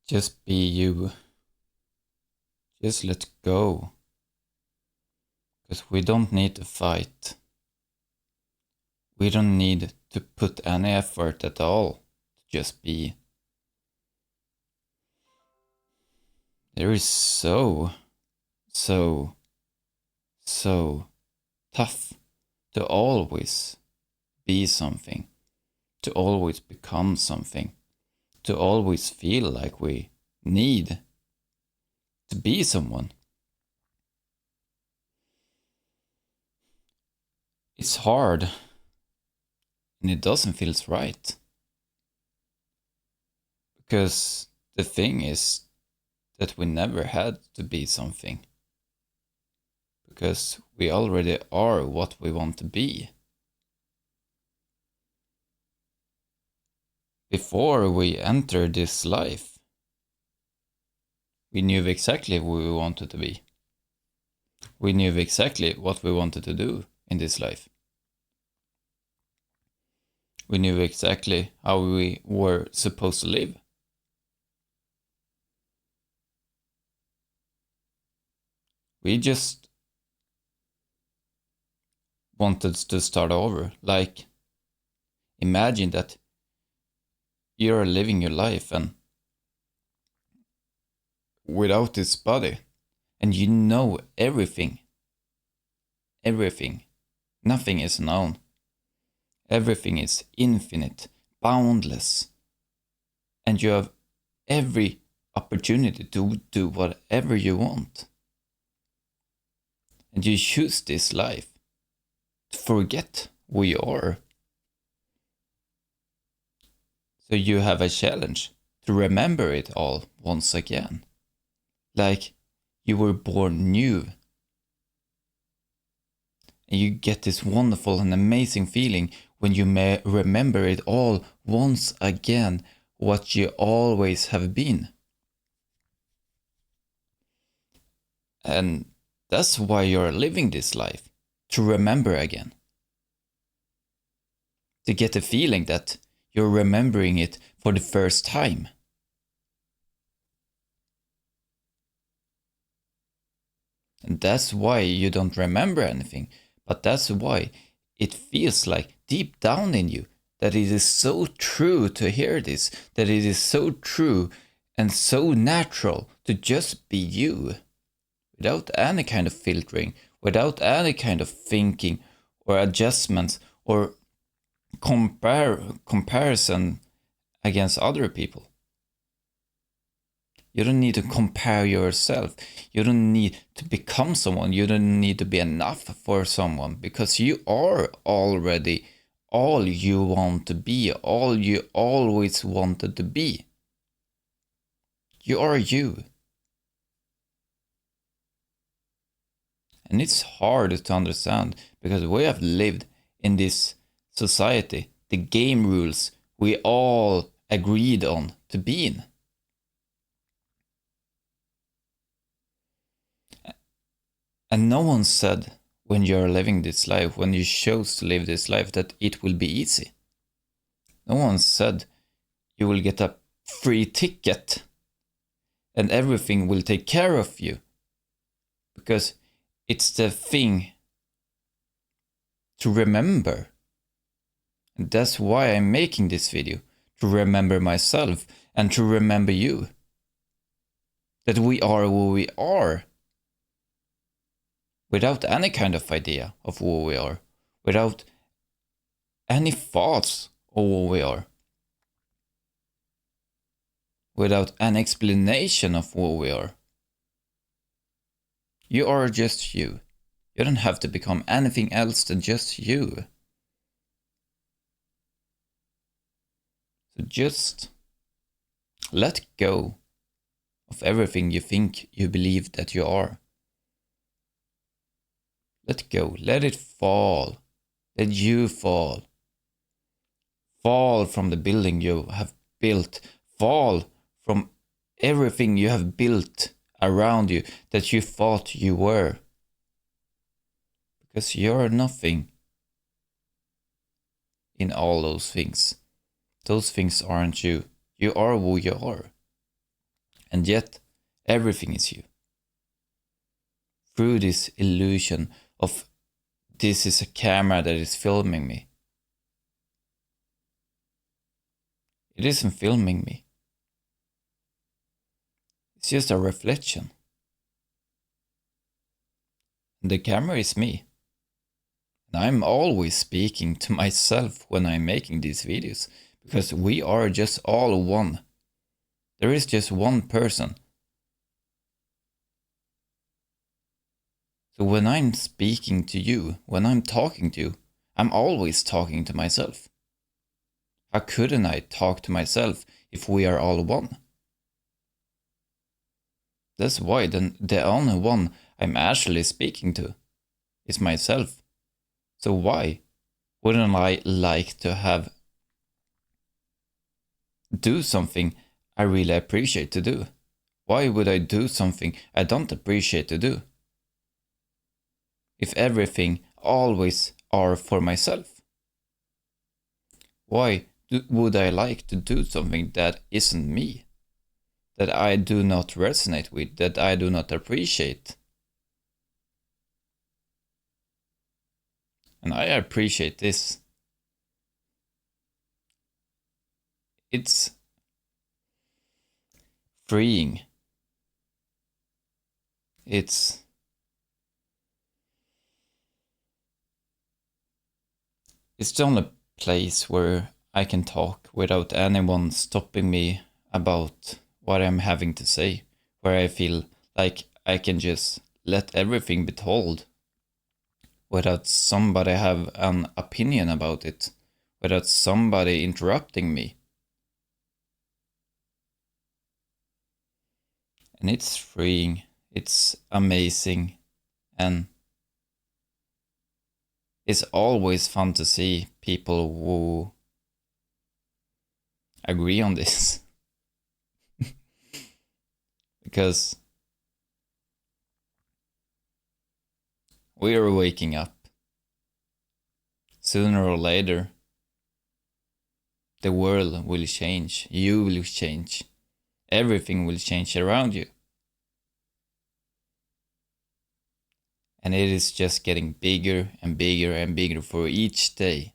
Just be you. Just let go. Because we don't need to fight. We don't need to put any effort at all to just be. There is so tough to always be something, to always become something, to always feel like we need to be someone. It's hard and it doesn't feel right. Because the thing is that we never had to be something. Because we already are what we want to be. Before we entered this life, we knew exactly who we wanted to be. We knew exactly what we wanted to do in this life. We knew exactly how we were supposed to live. We just wanted to start over. Like, imagine that you're living your life and without this body, and you know everything. Everything. Nothing is known. Everything is infinite, boundless. And you have every opportunity to do whatever you want. And you choose this life to forget who you are. So you have a challenge to remember it all once again. Like you were born new. And you get this wonderful and amazing feeling when you may remember it all once again, what you always have been. And that's why you're living this life, to remember again. To get the feeling that you're remembering it for the first time. And that's why you don't remember anything, but that's why it feels like deep down in you that it is so true to hear this, that it is so true and so natural to just be you, without any kind of filtering, without any kind of thinking or adjustments or comparison against other people. You don't need to compare yourself. You don't need to become someone. You don't need to be enough for someone, because you are already all you want to be, all you always wanted to be. You are you. And it's hard to understand because we have lived in this society, the game rules we all agreed on to be in. And no one said when you're living this life, when you chose to live this life, that it will be easy. No one said you will get a free ticket and everything will take care of you. Because it's the thing to remember. And that's why I'm making this video, to remember myself and to remember you. That we are who we are. Without any kind of idea of who we are. Without any thoughts of who we are. Without an explanation of who we are. You are just you. You don't have to become anything else than just you. So just let go of everything you think you believe that you are. Let go. Let it fall. Let you fall. Fall from the building you have built. Fall from everything you have built around you that you thought you were. Because you're nothing in all those things. Those things aren't you. You are who you are. and yet everything is you. Through this illusion of this is a camera that is filming me. It isn't filming me. It's just a reflection. The camera is me. And I'm always speaking to myself when I'm making these videos, because we are just all one. There is just one person. So when I'm speaking to you, when I'm talking to you, I'm always talking to myself. How couldn't I talk to myself if we are all one? That's why the only one I'm actually speaking to is myself. So why wouldn't I like to do something I really appreciate to do? Why would I do something I don't appreciate to do? If everything always are for myself? Why would I like to do something that isn't me? That I do not resonate with, that I do not appreciate? And I appreciate this. It's freeing. It's the only place where I can talk without anyone stopping me about what I'm having to say, where I feel like I can just let everything be told without somebody have an opinion about it, without somebody interrupting me. And it's freeing, it's amazing, and it's always fun to see people who agree on this. Because we are waking up. Sooner or later, the world will change, you will change, everything will change around you. And it is just getting bigger and bigger and bigger for each day.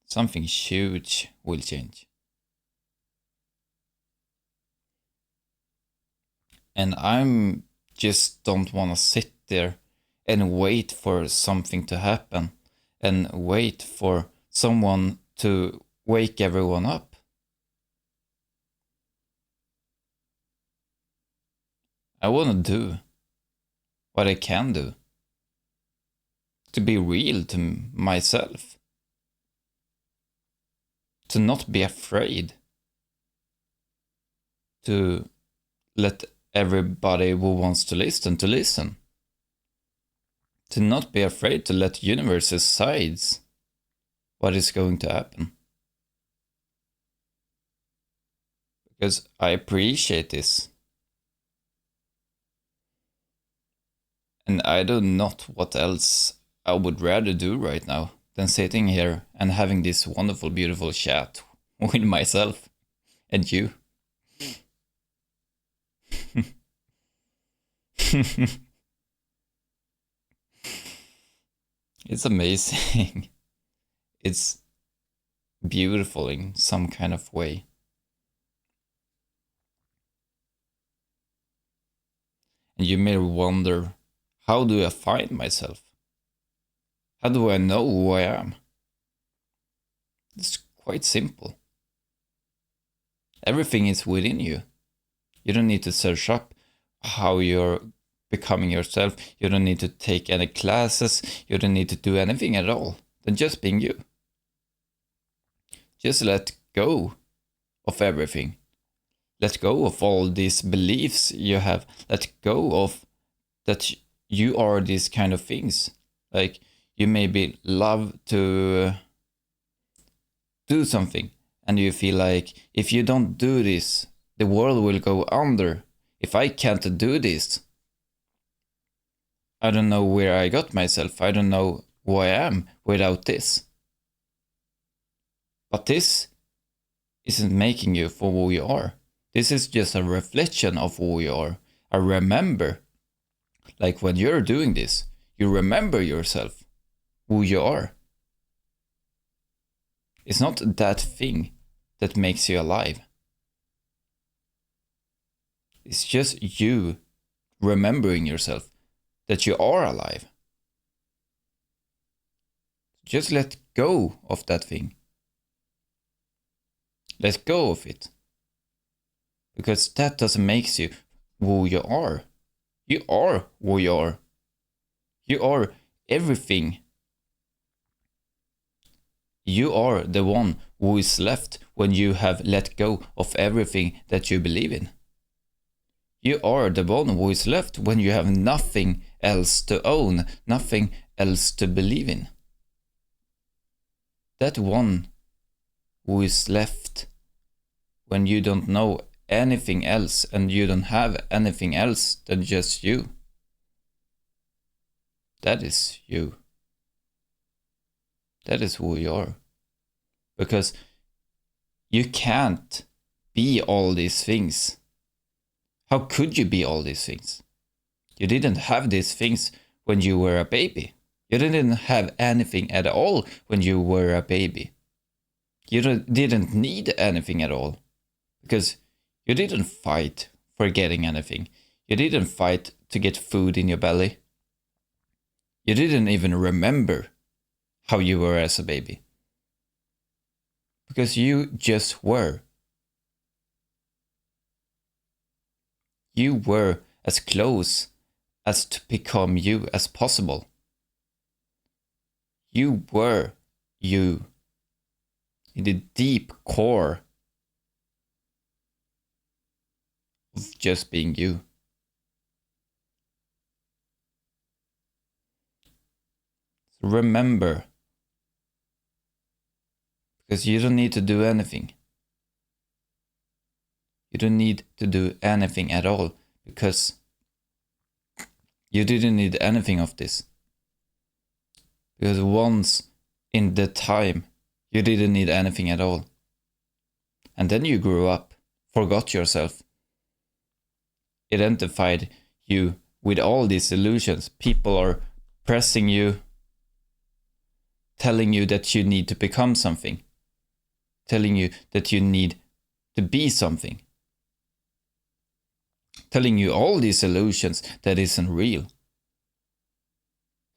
Something huge will change. And I'm just don't want to sit there and wait for something to happen and wait for someone to wake everyone up. I want to do what I can do to be real to myself, to not be afraid, to let everybody who wants to listen, to not be afraid to let universe decide what is going to happen. Because I appreciate this. And I do not what else I would rather do right now than sitting here and having this wonderful, beautiful chat with myself and you. It's amazing. It's beautiful in some kind of way. And you may wonder, how do I find myself? How do I know who I am? It's quite simple. Everything is within you. You don't need to search up how you're becoming yourself. You don't need to take any classes. You don't need to do anything at all than just being you. Just let go of everything. Let go of all these beliefs you have. Let go of that you are these kind of things. Like you maybe love to do something and you feel like if you don't do this, the world will go under. If I can't do this, I don't know where I got myself. I don't know who I am without this. But this isn't making you for who you are. This is just a reflection of who you are. I remember, like when you're doing this, you remember yourself, who you are. It's not that thing that makes you alive. It's just you remembering yourself that you are alive. Just let go of that thing. Let go of it. Because that doesn't make you who you are. You are who you are. You are everything. You are the one who is left when you have let go of everything that you believe in. You are the one who is left when you have nothing else to own, nothing else to believe in. That one who is left when you don't know anything else and you don't have anything else than just you. That is you. That is who you are. Because you can't be all these things. How could you be all these things? You didn't have these things when you were a baby. You didn't have anything at all when you were a baby. You didn't need anything at all. Because you didn't fight for getting anything. You didn't fight to get food in your belly. You didn't even remember how you were as a baby. Because you just were. You were as close as to become you as possible. You were you in the deep core of just being you. So remember, because you don't need to do anything. You don't need to do anything at all, because you didn't need anything of this. Because once in the time, you didn't need anything at all. And then you grew up, forgot yourself, identified you with all these illusions. People are pressing you, telling you that you need to become something, telling you that you need to be something, telling you all these illusions that isn't real.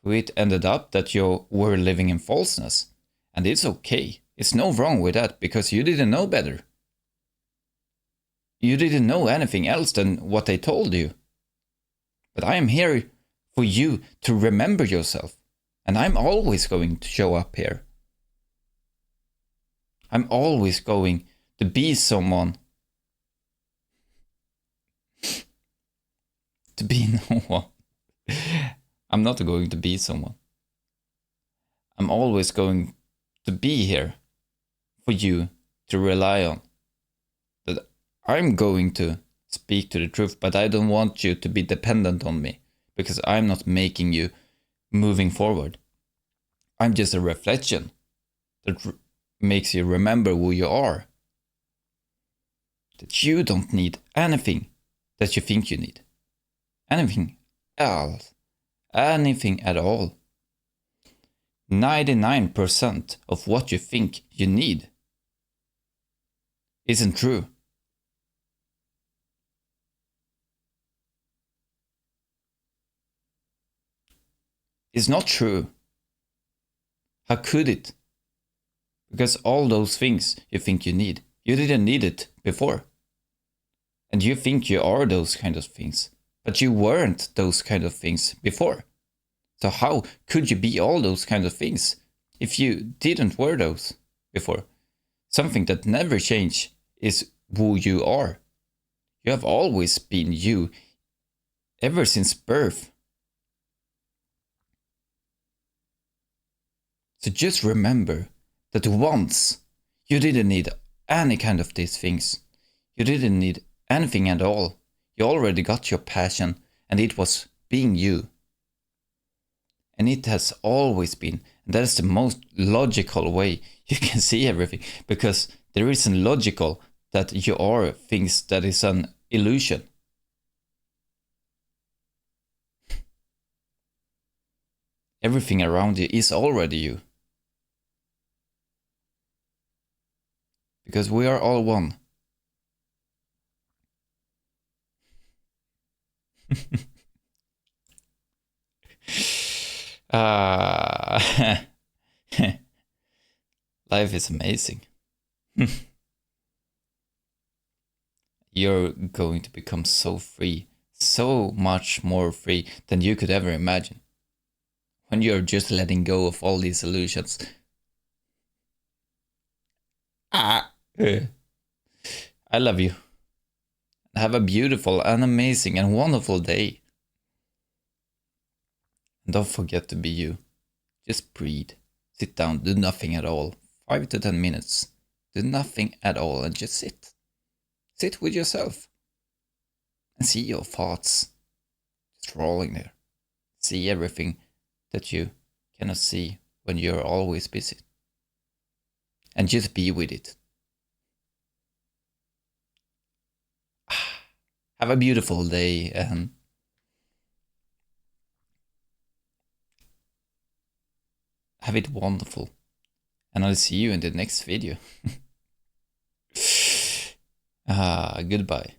So it ended up that you were living in falseness. And it's okay. It's no wrong with that, because you didn't know better. You didn't know anything else than what they told you. But I am here for you to remember yourself. And I'm always going to show up here. I'm always going to be someone. To be no one. I'm not going to be someone. I'm always going to be here for you to rely on. That I'm going to speak to the truth, but I don't want you to be dependent on me, because I'm not making you moving forward. I'm just a reflection that makes you remember who you are. That you don't need anything that you think you need. Anything else. Anything at all. 99% of what you think you need isn't true. It's not true. How could it? Because all those things you think you need, you didn't need it before. And you think you are those kind of things, but you weren't those kind of things before. So how could you be all those kind of things if you didn't wear those before? Something that never changes is who you are. You have always been you, ever since birth. So just remember that once you didn't need any kind of these things. You didn't need anything at all. You already got your passion, and it was being you. And it has always been, That's the most logical way you can see everything, because there isn't logical that you are things that is an illusion. Everything around you is already you. Because we are all one. Life is amazing. You're going to become so free, so much more free than you could ever imagine. When you're just letting go of all these illusions. I love you. Have a beautiful and amazing and wonderful day. And don't forget to be you. Just breathe. Sit down, do nothing at all. 5 to 10 minutes. Do nothing at all and just sit. Sit with yourself. And see your thoughts just rolling there. See everything that you cannot see when you're always busy. And just be with it. Have a beautiful day and have it wonderful. And I'll see you in the next video. Goodbye.